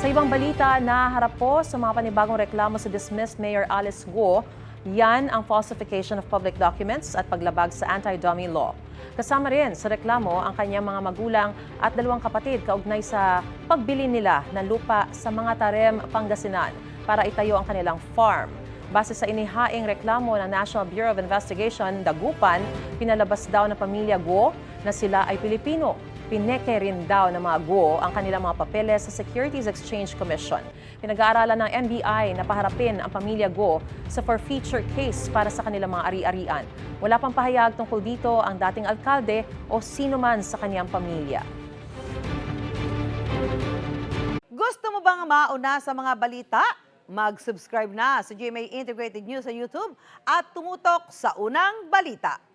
Sa ibang balita, naharap po sa mga panibagong reklamo sa dismissed Mayor Alice Guo, yan ang falsification of public documents at paglabag sa anti-dummy law. Kasama rin sa reklamo ang kanyang mga magulang at dalawang kapatid kaugnay sa pagbili nila ng lupa sa mga Tarem, Pangasinan para itayo ang kanilang farm. Base sa inihaing reklamo ng National Bureau of Investigation, Dagupan, pinalabas daw ng pamilya Guo na sila ay Pilipino. Pineke rin daw ng mga Guo ang kanilang mga papeles sa Securities Exchange Commission. Pinag-aaralan ng NBI na paharapin ang pamilya Guo sa forfeiture case para sa kanilang mga ari-arian. Wala pang pahayag tungkol dito ang dating alkalde o sino man sa kanyang pamilya. Gusto mo bang mauna sa mga balita? Mag-subscribe na sa GMA Integrated News sa YouTube at tumutok sa unang balita.